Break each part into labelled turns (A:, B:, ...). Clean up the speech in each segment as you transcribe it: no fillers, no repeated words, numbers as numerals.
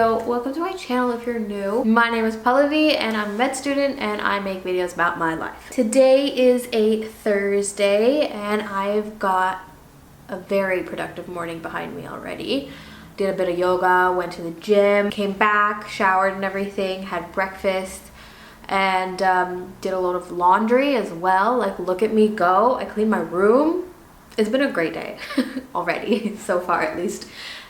A: video. Welcome to my channel if you're new. My name is Pallavi and I'm a med student and I make videos about my life. Today is a Thursday and I've got a very productive morning behind me already. Did a bit of yoga, went to the gym, came back, showered and everything, had breakfast, and did a load of laundry as well. Like, look at me go. I cleaned my room. It's been a great day already, so far at least.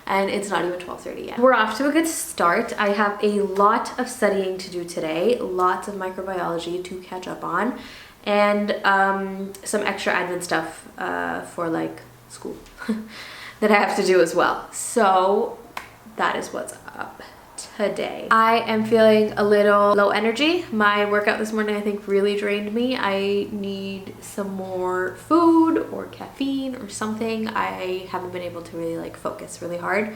A: And it's not even 12:30 yet. We're off to a good start. I have a lot of studying to do today, lots of microbiology to catch up on, and some extra admin stuff for like school that I have to do as well. So that is what's up today. I am feeling a little low energy. My workout this morning I think really drained me. I need some more food or caffeine or something. I haven't been able to really like focus really hard.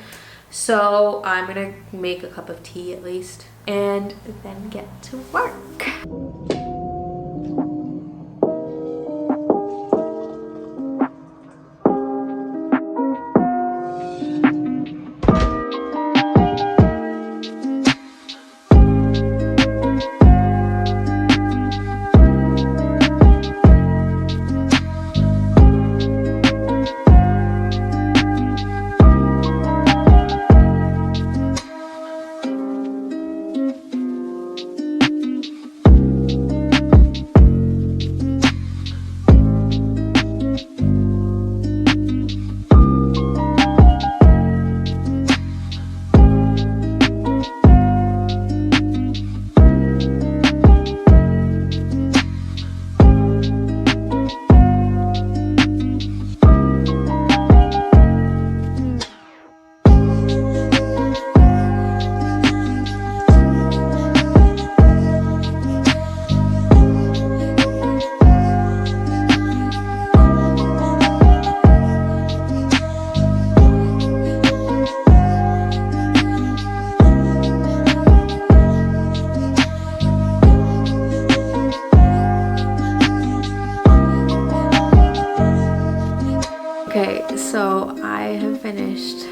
A: So I'm gonna make a cup of tea at least and then get to work. Okay, so I have finished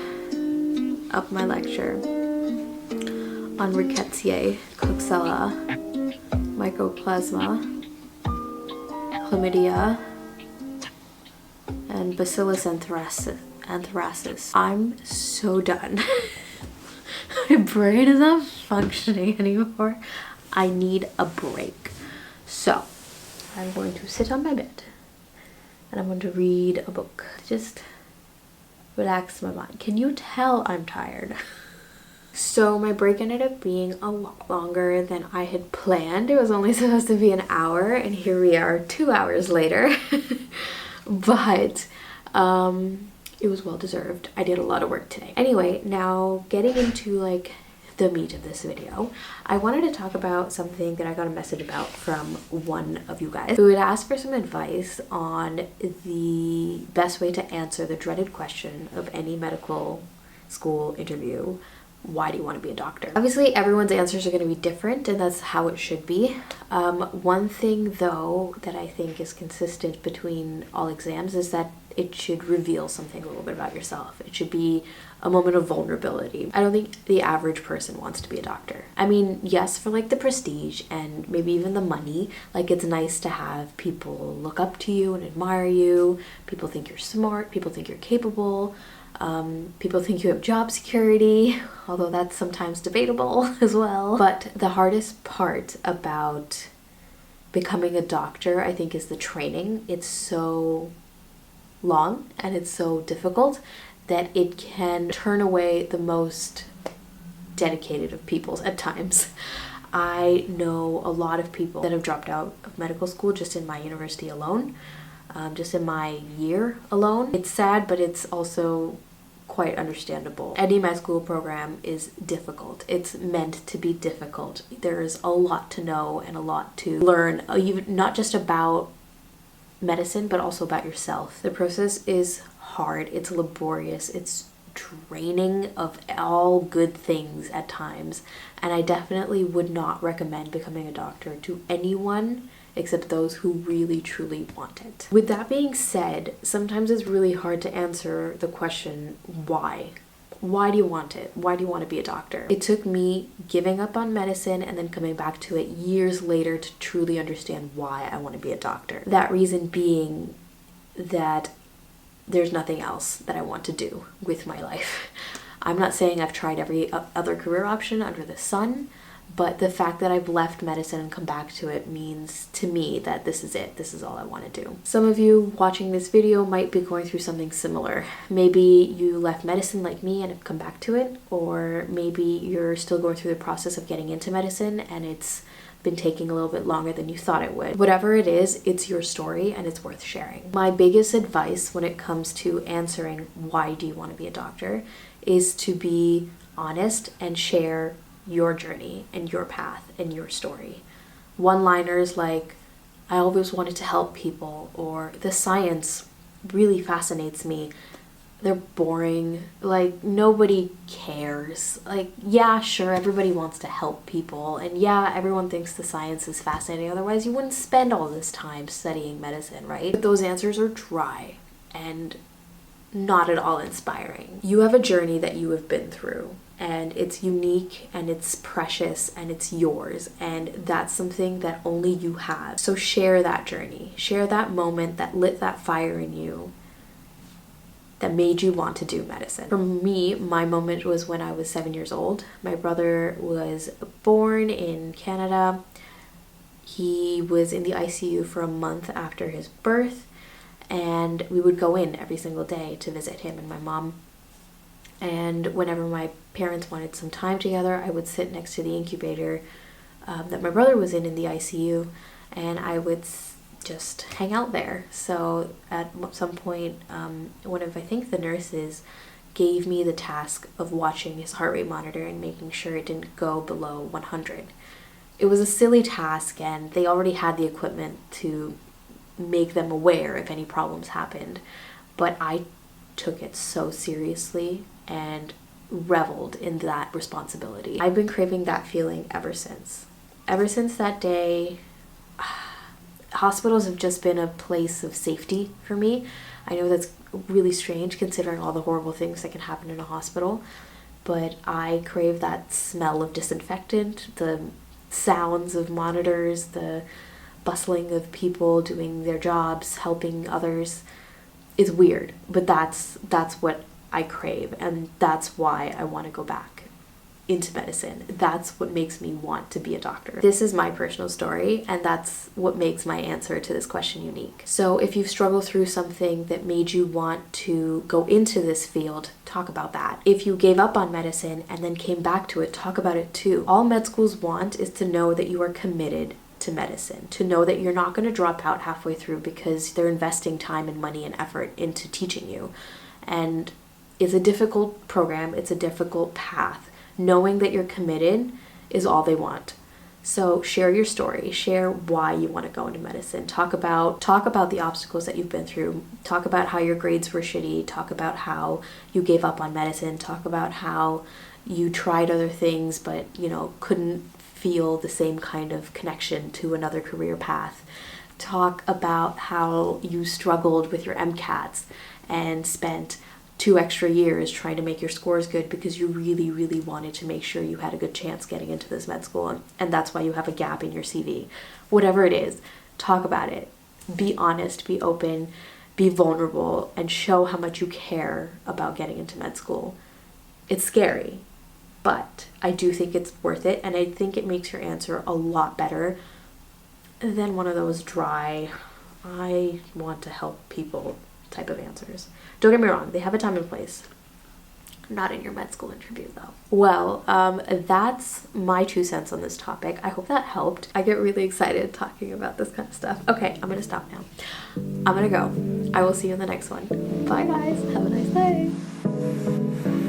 A: up my lecture on Rickettsia, Coxella, Mycoplasma, Chlamydia, and Bacillus anthracis. I'm so done. My brain is not functioning anymore. I need a break. So I'm going to sit on my bed and I'm going to read a book. Just relax my mind. Can you tell I'm tired? So my break ended up being a lot longer than I had planned. It was only supposed to be an hour and here we are 2 hours later. But it was well deserved. I did a lot of work today. Anyway, now getting into like the meat of this video, I wanted to talk about something that I got a message about from one of you guys who had asked for some advice on the best way to answer the dreaded question of any medical school interview: why do you want to be a doctor? Obviously everyone's answers are going to be different and that's how it should be. One thing though that I think is consistent between all exams is that it should reveal something a little bit about yourself. It should be a moment of vulnerability. I don't think the average person wants to be a doctor. I mean, yes, for like the prestige and maybe even the money, like it's nice to have people look up to you and admire you. People think you're smart, people think you're capable, people think you have job security, although that's sometimes debatable as well. But the hardest part about becoming a doctor, I think, is the training. It's so long and it's so difficult that it can turn away the most dedicated of people at times. I know a lot of people that have dropped out of medical school just in my university alone, just in my year alone. It's sad, but it's also quite understandable. Any med school program is difficult. It's meant to be difficult. There's a lot to know and a lot to learn, not just about medicine, but also about yourself. The process is hard, it's laborious, it's draining of all good things at times, and I definitely would not recommend becoming a doctor to anyone except those who really truly want it. With that being said, sometimes it's really hard to answer the question why. why do you want it? Why do you want to be a doctor? It took me giving up on medicine and then coming back to it years later to truly understand why I want to be a doctor. That reason being that there's nothing else that I want to do with my life. I'm not saying I've tried every other career option under the sun, but the fact that I've left medicine and come back to it means to me that this is it. This is all I want to do. Some of you watching this video might be going through something similar. Maybe you left medicine like me and have come back to it, or maybe you're still going through the process of getting into medicine and it's been taking a little bit longer than you thought it would. Whatever it is, it's your story and it's worth sharing. My biggest advice when it comes to answering why do you want to be a doctor is to be honest and share your journey and your path and your story. One-liners like, I always wanted to help people, or the science really fascinates me, they're boring, like nobody cares. Like, yeah, sure, everybody wants to help people, and yeah, everyone thinks the science is fascinating, otherwise you wouldn't spend all this time studying medicine, right? But those answers are dry and not at all inspiring. You have a journey that you have been through, and it's unique and it's precious and it's yours, and that's something that only you have. So share that journey, share that moment that lit that fire in you that made you want to do medicine. For me, my moment was when I was 7 years old. My brother was born in Canada. He was in the ICU for a month after his birth, and we would go in every single day to visit him and my mom. And whenever my parents wanted some time together, I would sit next to the incubator that my brother was in the ICU, and I would just hang out there. So at some point, one of, I think, the nurses gave me the task of watching his heart rate monitor and making sure it didn't go below 100. It was a silly task, and they already had the equipment to make them aware if any problems happened, but I took it so seriously and reveled in that responsibility. I've been craving that feeling ever since. Ever since that day, hospitals have just been a place of safety for me. I know that's really strange considering all the horrible things that can happen in a hospital, but I crave that smell of disinfectant, the sounds of monitors, the bustling of people doing their jobs, helping others. It's weird, but that's what I crave, and that's why I want to go back into medicine. That's what makes me want to be a doctor. This is my personal story, and that's what makes my answer to this question unique. So if you've struggled through something that made you want to go into this field, talk about that. If you gave up on medicine and then came back to it, talk about it too. All med schools want is to know that you are committed to medicine, to know that you're not going to drop out halfway through because they're investing time and money and effort into teaching you. And it's a difficult program, it's a difficult path. Knowing that you're committed is all they want. So share your story, share why you want to go into medicine. Talk about the obstacles that you've been through. Talk about how your grades were shitty. Talk about how you gave up on medicine. Talk about how you tried other things but, couldn't feel the same kind of connection to another career path. Talk about how you struggled with your MCATs and spent 2 extra years trying to make your scores good because you really, really wanted to make sure you had a good chance getting into this med school, and that's why you have a gap in your CV. Whatever it is, talk about it. Be honest, be open, be vulnerable, and show how much you care about getting into med school. It's scary, but I do think it's worth it, and I think it makes your answer a lot better than one of those dry, I want to help people type of answers. Don't get me wrong, they have a time and place. Not in your med school interview though. Well, that's my 2 cents on this topic. I hope that helped. I get really excited talking about this kind of stuff. Okay, I'm gonna stop now. I'm gonna go. I will see you in the next one. Bye guys, have a nice day.